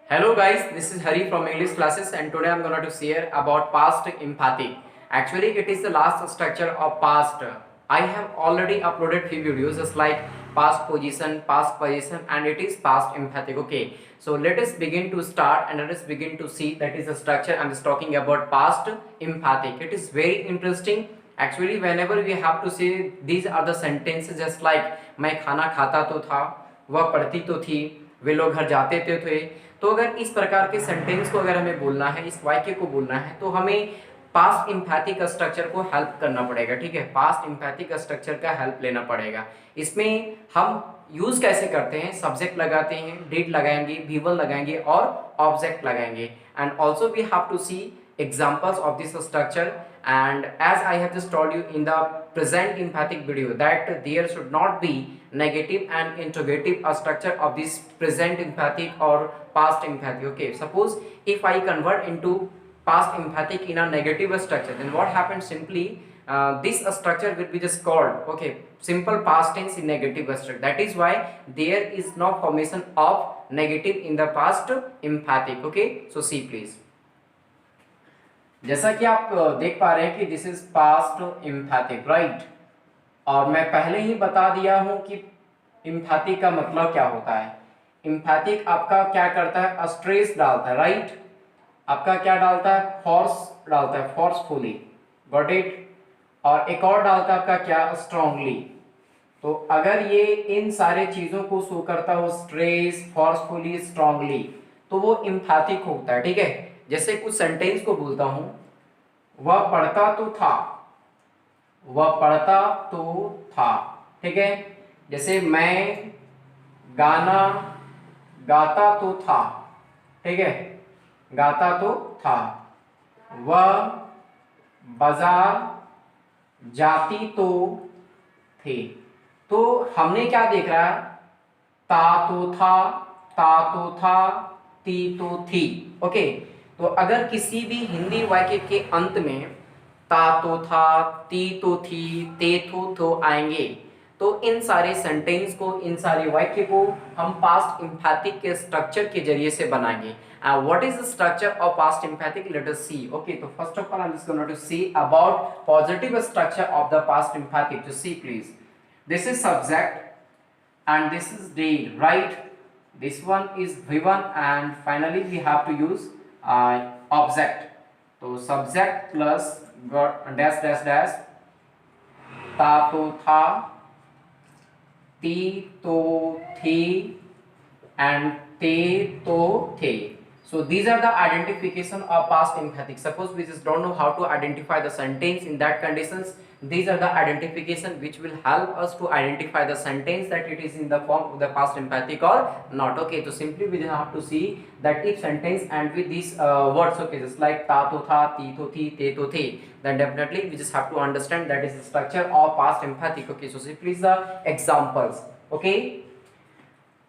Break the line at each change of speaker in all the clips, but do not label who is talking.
Hello guys, this is Hari from English classes and today I'm going to share about past empathic. Actually it is the last structure of past. I have already uploaded few videos just like past position and it is past empathic. Okay, so let us begin to start and let us begin to see that is the structure. I'm just talking about past empathic. It is very interesting. Actually whenever we have to say these are the sentences just like मैं खाना खाता तो था, वह पढ़ती तो थी, वे लोग घर जाते थे। तो अगर इस प्रकार के सेंटेंस को अगर हमें बोलना है, इस वाक्य को बोलना है, तो हमें पास्ट इम्पैथिक स्ट्रक्चर को हेल्प करना पड़ेगा। ठीक है, पास्ट इम्पैथिक स्ट्रक्चर का हेल्प लेना पड़ेगा। इसमें हम यूज कैसे करते हैं, सब्जेक्ट लगाते हैं, डिड लगाएंगे, वी1 लगाएंगे और ऑब्जेक्ट लगाएंगे। And also we have to see examples of this structure, and as I have just told you in the present empathic video that there should not be negative and interrogative structure of this present empathic or past empathic. Okay, suppose if I convert into past empathic in a negative structure, then what happens? Simply this structure will be just called, okay, simple past tense in negative structure. That is why there is no formation of negative in the past empathic. Okay, so see please, जैसा कि आप देख पा रहे हैं कि this is past इम्पैथिक, right. और मैं पहले ही बता दिया हूं कि इम्पैथिक का मतलब क्या होता है। इम्पैथिक आपका क्या करता है, स्ट्रेस डालता है, राइट। आपका क्या डालता है, फोर्स डालता है, फोर्सफुली, गॉट इट। और एक और डालता है आपका क्या, स्ट्रांगली। तो अगर ये इन सारे चीजों को शो करता हो, स्ट्रेस, फोर्सफुली, स्ट्रांगली, तो वो इम्पैथिक होता है। ठीक है, जैसे कुछ सेंटेंस को बोलता हूं, वह पढ़ता तो था, वह पढ़ता तो था। ठीक है, जैसे मैं गाना गाता तो था। ठीक है, गाता तो था। वह बाजार जाती तो थी। तो हमने क्या देख रहा है, ता तो था, ता तो था, ती तो थी। ओके, तो अगर किसी भी हिंदी वाक्य के अंत में ता तो था, ती तो थी, ते तो आएंगे, तो इन सारे सेंटेंस को, इन सारे वाक्य को हम पास्ट इम्पैथिक के स्ट्रक्चर के जरिए से बनाएंगे। What is the structure of past emphatic, let us see. Okay, तो first of all I am just going to see about positive structure of the past emphatic. तो see please, this is subject and this is deed, right? This one is V1 and finally we have to use object. तो subject plus dash dash dash, ता तो था, ती तो थी and ते तो थे. So these are the identification of past emphatic. Suppose we just don't know how to identify the sentence in that conditions, these are the identification which will help us to identify the sentence that it is in the form of the past emphatic or not. Okay, so simply we have to see that if sentence end with these words, okay, just like ta to tha, ti to thi, te to the, then definitely we just have to understand that is the structure of past emphatic. Okay, so simply the examples. Okay,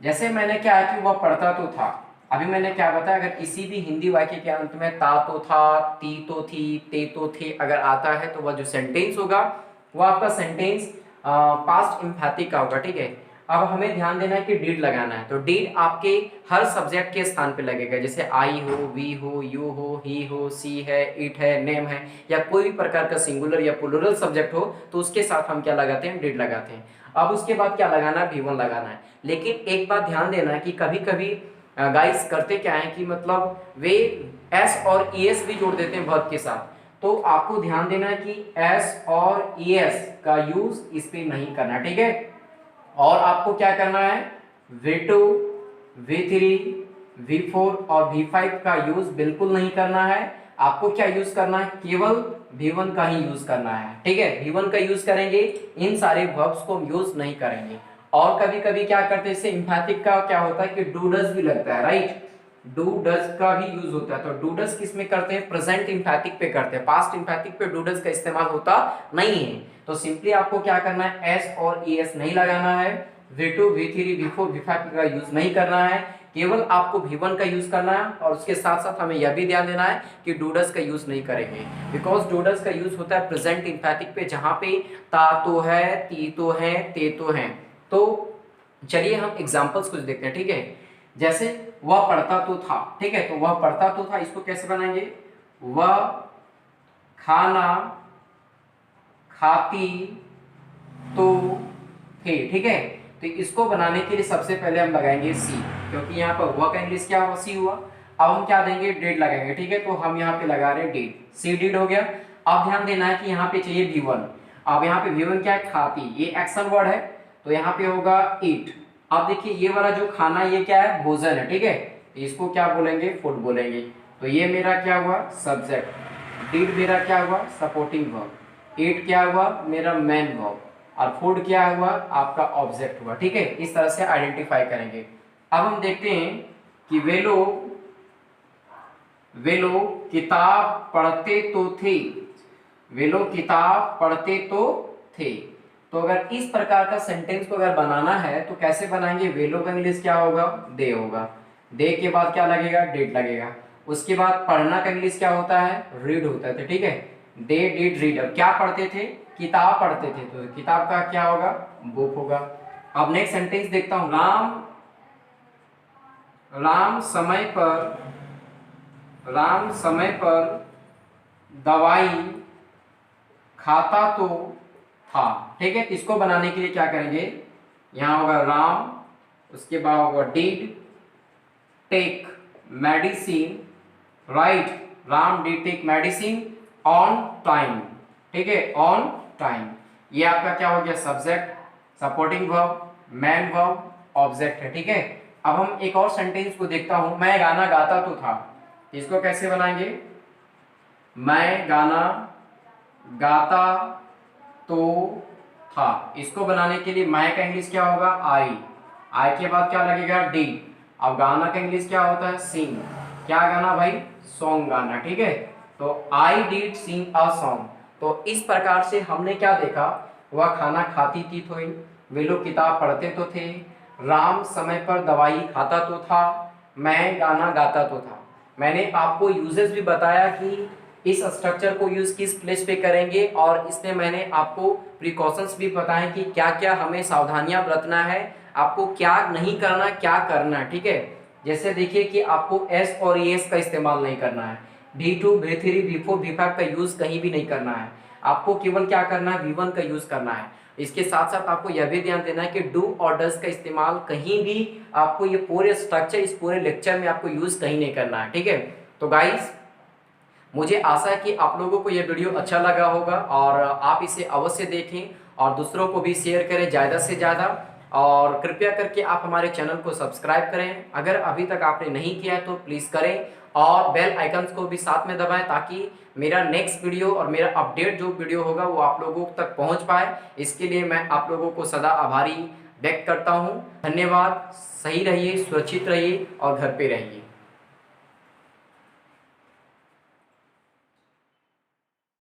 जैसे मैंने क्या है कि वह पढ़ता तो था, अभी मैंने क्या बताया, अगर किसी भी हिंदी वाक्य के अंत में ता तो था, ती तो थी, ते तो थे अगर आता है, तो वह जो सेंटेंस होगा वो आपका सेंटेंस पास्ट इम्पैथिक का होगा। ठीक है, अब हमें ध्यान देना है कि डिड लगाना है, तो डिड आपके हर सब्जेक्ट के स्थान पे लगेगा। जैसे आई हो, वी हो, यू हो, ही हो, सी है, इट है, नेम है, या कोई भी प्रकार का सिंगुलर या प्लूरल सब्जेक्ट हो, तो उसके साथ हम क्या लगाते हैं, डिड लगाते हैं। अब उसके बाद क्या लगाना है, V1 लगाना है। लेकिन एक बात ध्यान देना है कि कभी कभी गाइस करते क्या है कि मतलब वे एस और ईएस भी जोड़ देते हैं वर्ब के साथ, तो आपको ध्यान देना है कि एस और ईएस का यूज इस पे नहीं करना। ठीक है, और आपको क्या करना है, V2, V3, V4 और V5 का यूज बिल्कुल नहीं करना है। आपको क्या यूज करना है, केवल V1 का ही यूज करना है। ठीक है, V1 का यूज करेंगे, इन सारे वर्ब्स को यूज नहीं करेंगे। और कभी कभी क्या करते हैं, इससे इम्पैथिक का क्या होता है कि डू डज भी लगता है, राइट। डू डज का भी यूज होता है, तो डू डज किस में करते हैं, प्रेजेंट इम्पैथिक पे करते हैं, पास्ट इम्पैथिक पे डू डज का इस्तेमाल होता नहीं है। तो सिंपली आपको क्या करना है, एस और ईएस नहीं लगाना है, V2, V3, V4, V5 का यूज नहीं करना है, केवल आपको V1 का यूज करना है। और उसके साथ साथ हमें यह भी ध्यान देना है कि डू डज का यूज नहीं करेंगे, बिकॉज डू डज का यूज होता है प्रेजेंट इम्पैथिक पे, जहां पे ता तो है, ती तो है, ते तो है। तो चलिए हम एग्जांपल्स कुछ देखते हैं। ठीक है, जैसे वह पढ़ता तो था, ठीक है, तो वह पढ़ता तो था, इसको कैसे बनाएंगे, वह खाना खाती तो थे, ठीक है। तो इसको बनाने के लिए सबसे पहले हम लगाएंगे सी, क्योंकि यहाँ पर वह का इंग्लिश क्या हुआ, सी हुआ। अब हम क्या देंगे, डेड लगाएंगे, ठीक है, तो हम यहाँ पे लगा रहे हैं डेड, सी डेड हो गया। अब ध्यान देना है कि यहाँ पे चाहिए V1। अब यहाँ पे V1 क्या है, खाती, ये एक्शन वर्ड है, तो यहाँ पे होगा ईट। अब देखिए ये वाला जो खाना ये क्या है, भोजन है, ठीक है, तो इसको क्या बोलेंगे, फूड बोलेंगे। तो ये मेरा क्या हुआ, सब्जेक्ट, डीड मेरा क्या हुआ, सपोर्टिंग वर्ब, ईट क्या हुआ मेरा मेन वर्ब, और फूड क्या हुआ आपका ऑब्जेक्ट हुआ, ठीक है। इस तरह से आइडेंटिफाई करेंगे। अब हम देखते हैं कि वे लोग किताब पढ़ते तो थे, वे लोग किताब पढ़ते तो थे। तो अगर इस प्रकार का सेंटेंस को अगर बनाना है तो कैसे बनाएंगे, वे लोग का इंग्लिश क्या होगा, दे होगा, दे के बाद क्या लगेगा, डिड लगेगा। उसके बाद पढ़ना का इंग्लिश क्या होता है, रीड होता है, ठीक है, दे डिड रीड। अब क्या पढ़ते थे, किताब पढ़ते थे, तो किताब का क्या होगा, बुक होगा। अब नेक्स्ट सेंटेंस देखता हूं, राम समय पर दवाई खाता तो था, ठीक है। इसको बनाने के लिए क्या करेंगे, यहां होगा राम, उसके बाद होगा did take medicine, right, Ram did take medicine on time, ठीक है, ऑन टाइम। ये आपका क्या हो गया, subject, supporting verb, main verb, object है, ठीक है। अब हम एक और सेंटेंस को देखता हूं, मैं गाना गाता तो था, इसको कैसे बनाएंगे, मैं गाना गाता तो था। इसको बनाने के लिए मैं का इंग्लिश क्या होगा, आई के बाद क्या लगेगा, डी। अब गाना का इंग्लिश क्या होता है, सिंग, क्या गाना भाई, सॉन्ग गाना, ठीक है। तो I did Singh a song. तो इस प्रकार से हमने क्या देखा, वह खाना खाती थी थोड़ी, वे लोग किताब पढ़ते तो थे, राम समय पर दवाई खाता तो था, मैं गाना गाता तो था। मैंने आपको यूजेस भी बताया कि इस स्ट्रक्चर को यूज किस प्लेस पे करेंगे, और इसमें मैंने आपको प्रिकॉशंस भी बताए कि क्या क्या हमें सावधानियां बरतना है, आपको क्या नहीं करना, क्या करना, ठीक है। जैसे देखिए कि आपको एस और एस का इस्तेमाल नहीं करना है, V2 V3 V4 V5 का यूज कहीं भी नहीं करना है, आपको केवल क्या करना है, V1 का यूज करना है। इसके साथ साथ आपको यह भी ध्यान देना है कि डू और डज का इस्तेमाल कहीं भी आपको, ये पूरे स्ट्रक्चर इस पूरे लेक्चर में आपको यूज कहीं नहीं करना है, ठीक है। तो गाइस, मुझे आशा है कि आप लोगों को यह वीडियो अच्छा लगा होगा, और आप इसे अवश्य देखें और दूसरों को भी शेयर करें ज़्यादा से ज़्यादा, और कृपया करके आप हमारे चैनल को सब्सक्राइब करें। अगर अभी तक आपने नहीं किया तो प्लीज़ करें, और बेल आइकन्स को भी साथ में दबाएं, ताकि मेरा नेक्स्ट वीडियो और मेरा अपडेट जो वीडियो होगा वो आप लोगों तक पहुंच पाए। इसके लिए मैं आप लोगों को सदा आभारी व्यक्त करता हूं। धन्यवाद, सही रहिए, सुरक्षित रहिए और घर पे रहिए।